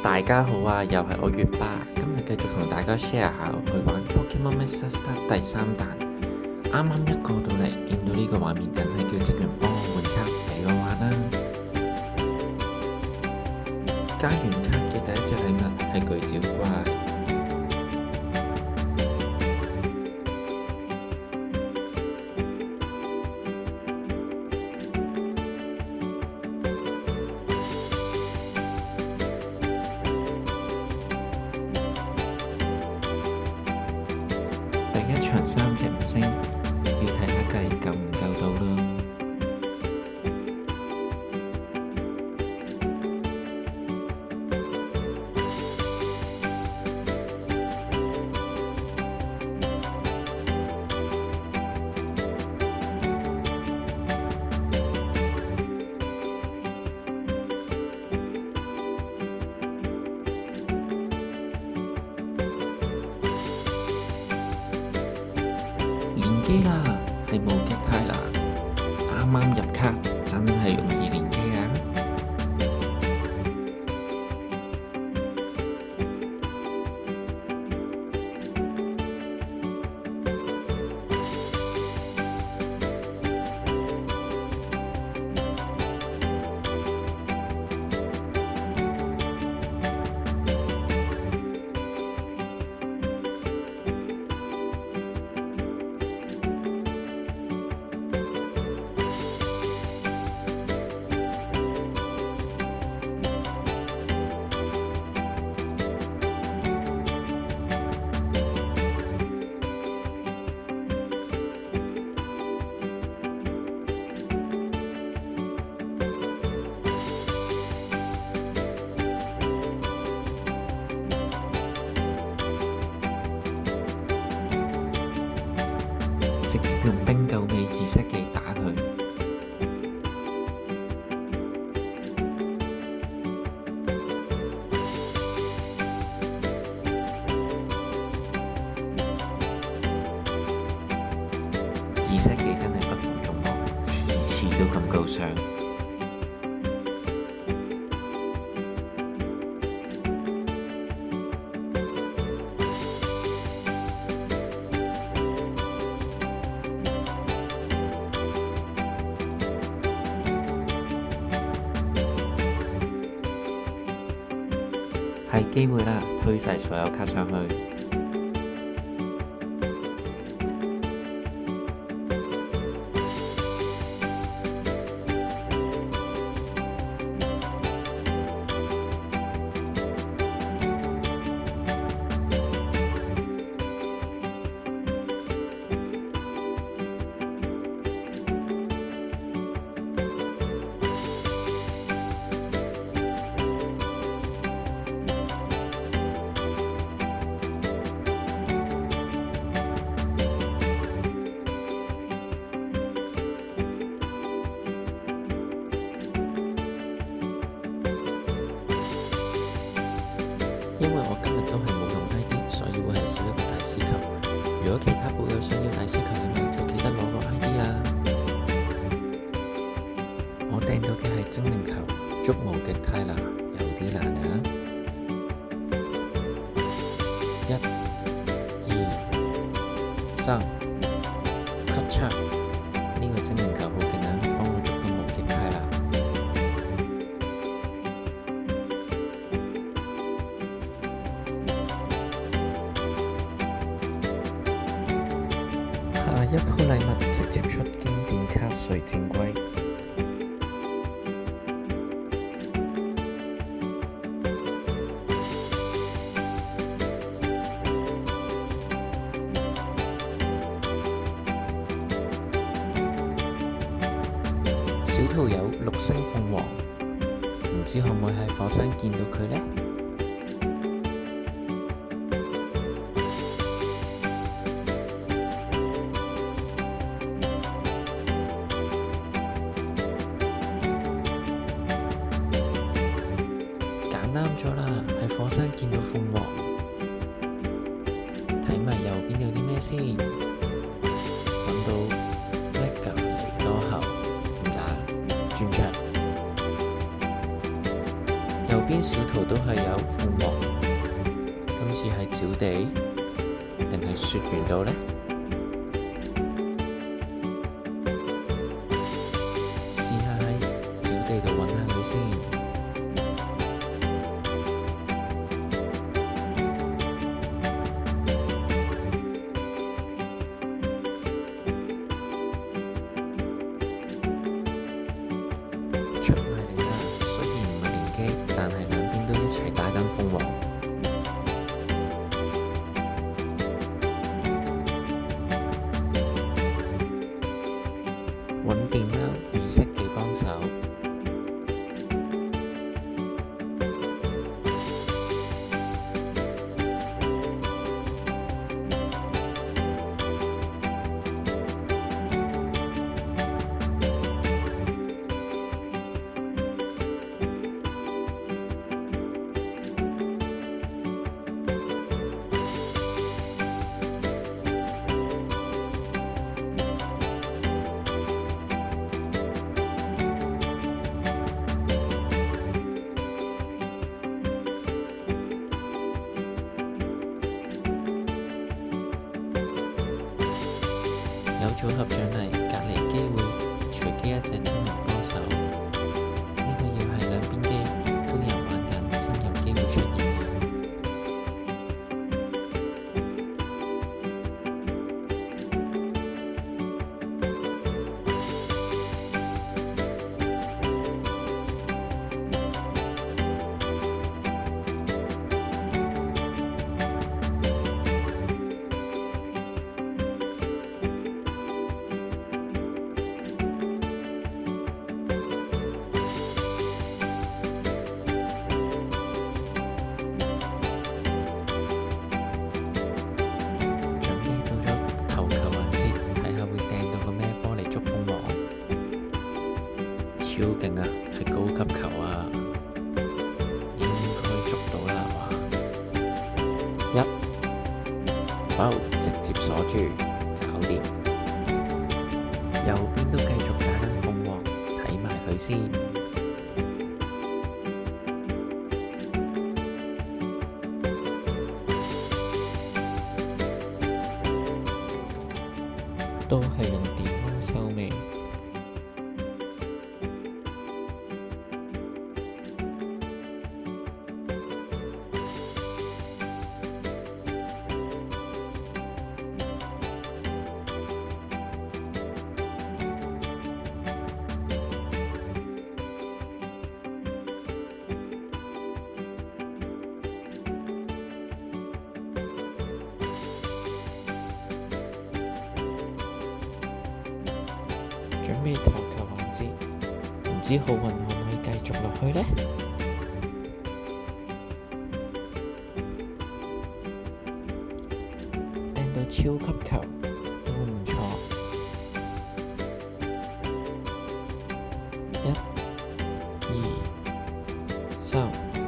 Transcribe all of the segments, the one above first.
大家好啊，又係我月巴，今日繼續同大家 share 下我去玩 Pokemon Master Start 第3彈。啱啱一過到嚟，見到呢個畫面，梗係叫職員幫我換卡俾我玩啦。加完卡嘅第一隻禮物係巨沼怪。第一場3隻5星，要睇下隔離夠唔夠到咯。連機啦，係無極泰啦，啱啱入卡，真係容易連機啊！直接用冰救味二式技打佢。二式技真係不負眾望，次次都咁高傷。係機會啦，推晒所有卡上去。因為我今日都係冇用 ID， 所以會係少一個大師球。如果其他寶友想要大師球嘅話，就記得攞個 ID 啦。我掟到嘅係精靈球，捉無極泰啦，有啲難啊。1、2、3，咔嚓！呢個精靈球好勁啊，幫我捉到無極泰啦。下一鋪禮物直接出經典卡水箭龜。小兔有6星鳳凰，唔知可唔可以喺火山見到佢呢？揀啱咗啦，喺火山見到鳳凰，睇埋右邊有啲咩先，揾到 Mega 嚟多後，唔打，轉場。右邊邊小圖都係有鳳凰，今次係沼地定係雪原度呢？試下喺沼地度揾下佢先。出埋嚟啦！雖然唔係連機，但係兩邊都一齊打緊鳳凰。揾電貓二色嘅幫手。有組合獎勵，隔離機會隨機一隻精靈幫手。呢個要係兩邊機都有人玩緊先有機會出現嘅。超勁啊！係高級球啊，應該捉到啦，係嘛？好，直接鎖住，搞掂。右邊都繼續打緊鳳凰，睇埋佢先。都係用電貓收尾。準備投球環節，唔知浩雲可唔可以繼續落去呢？掟到超級球都唔錯，1、2、3，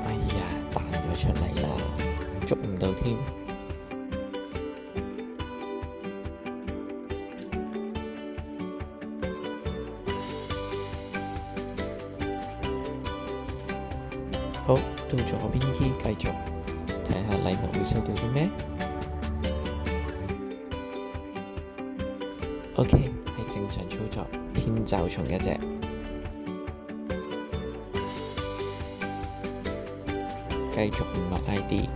哎呀，彈咗出嚟啦，捉唔到添。好，到左邊機繼續睇下禮物會收到啲咩。OK， 係正常操作，天罩蟲一隻。繼續唔落 ID。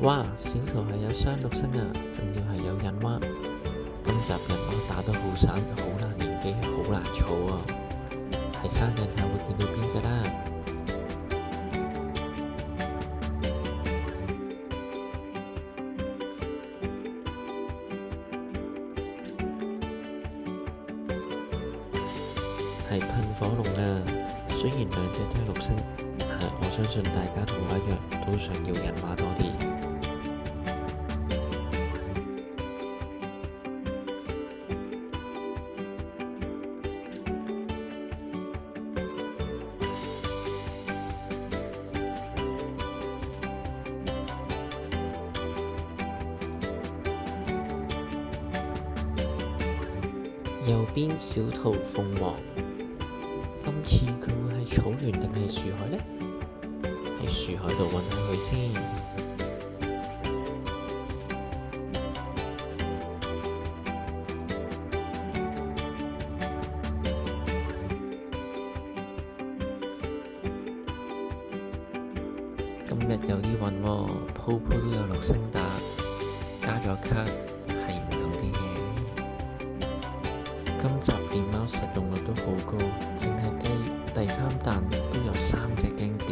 哇！小圖係有雙綠星啊，仲要係有印蛙。今集印蛙打得好散，好難連機，好難儲啊！喺山頂睇會見到邊隻啦。係噴火龍啊！雖然兩隻都係綠星，但係我相信大家同我一樣都想要印蛙多啲。右邊小桃鳳凰，今次佢會係草原定係樹海呢？喺樹海度揾下佢先。今日有啲運喎，鋪鋪都有6星打，加咗卡係唔同啲嘅。今集電貓實用率都好高，淨係計第3彈都有3隻經典係。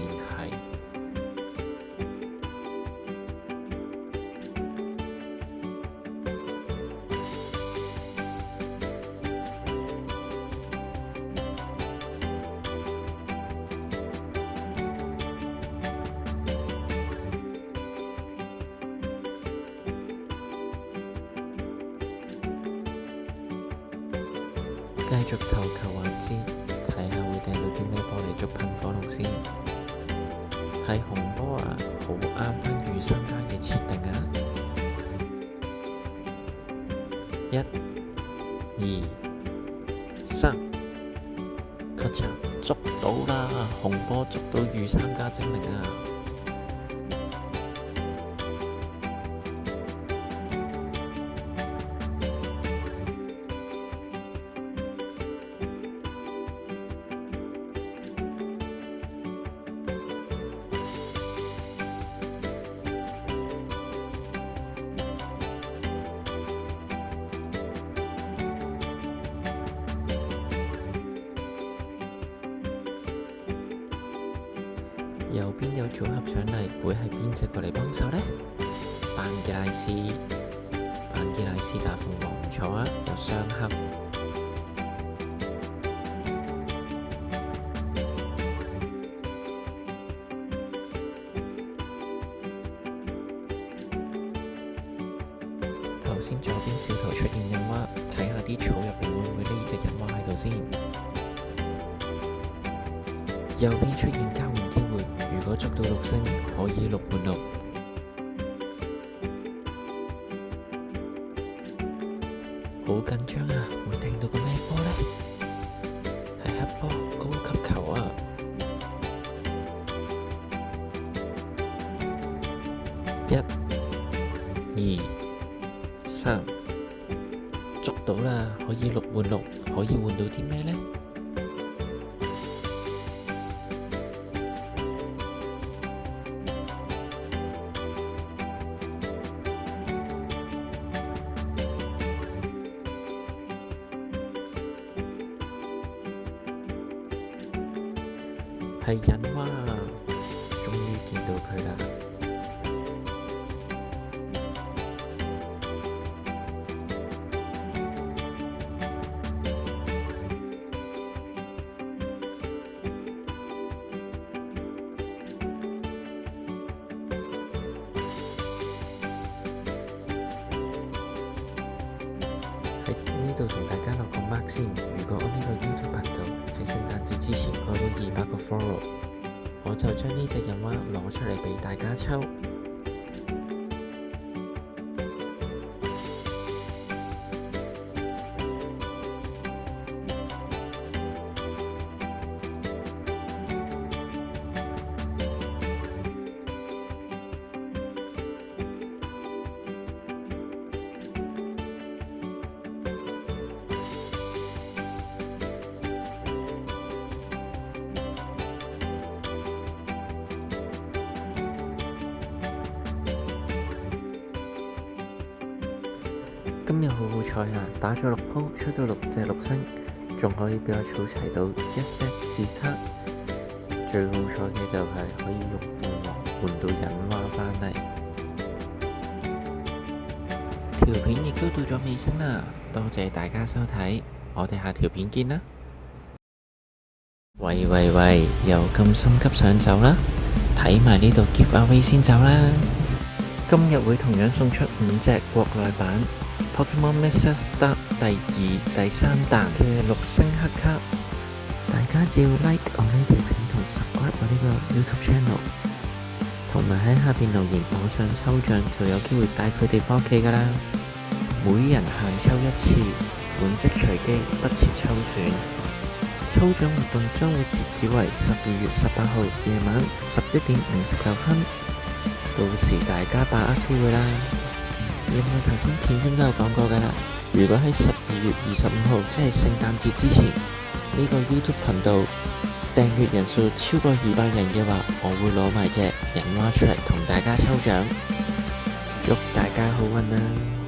繼續投球環節，睇下會掟到啲咩波嚟捉噴火龍先。係紅波啊，好啱翻御三家嘅設定啊！1、2、3，咔嚓捉到啦！紅波捉到御三家精靈啊！右邊有組合上嚟，會係邊隻過嚟幫手呢？班傑拉斯打鳳凰唔錯啊，有雙黑。頭先左邊小桃出現印蛙，睇下啲草入邊會唔會呢隻印蛙喺度先。右邊出現交換機會，如果捉到6星，可以6換6。好緊張啊！會掟到個咩波呢？係黑波，高級球啊！1、2、3，捉到啦！可以6換6，可以換到啲咩呢？係印蛙啊！終於見到佢啦！喺呢度同大家落個 mark 先。如果我呢個 YouTube 頻道喺聖誕節之前過到200個 follow， 我就將呢隻印蛙攞出嚟俾大家抽。今日好好彩啊！打咗6鋪，出到6隻6星，仲可以俾我儲齊到1 set 字卡。最好彩嘅就係可以用鳳凰換到印蛙返嚟。條片亦都到咗尾聲啦，多謝大家收睇，我哋下條片見啦！喂，又咁心急想走啦？睇埋呢度 giveaway 先走啦！今日會同樣送出5隻國內版Pokemon Master Start 第2、第3彈嘅6星黑卡，大家只要 like 我呢條片同 subscribe 我呢個 YouTube channel， 同埋喺下邊留言我想抽獎，就有機會帶佢哋返屋企噶啦。每人限抽1次，款式隨機，不設抽選。抽獎活動將會截止為12月18號夜晚11:59，到時大家把握機會啦。另外頭先片中都有講過㗎啦，如果喺12月25號，即係聖誕節之前，呢個 YouTube 頻道訂閱人數超過200人嘅話，我會攞埋隻人蛙出嚟同大家抽獎，祝大家好運啦！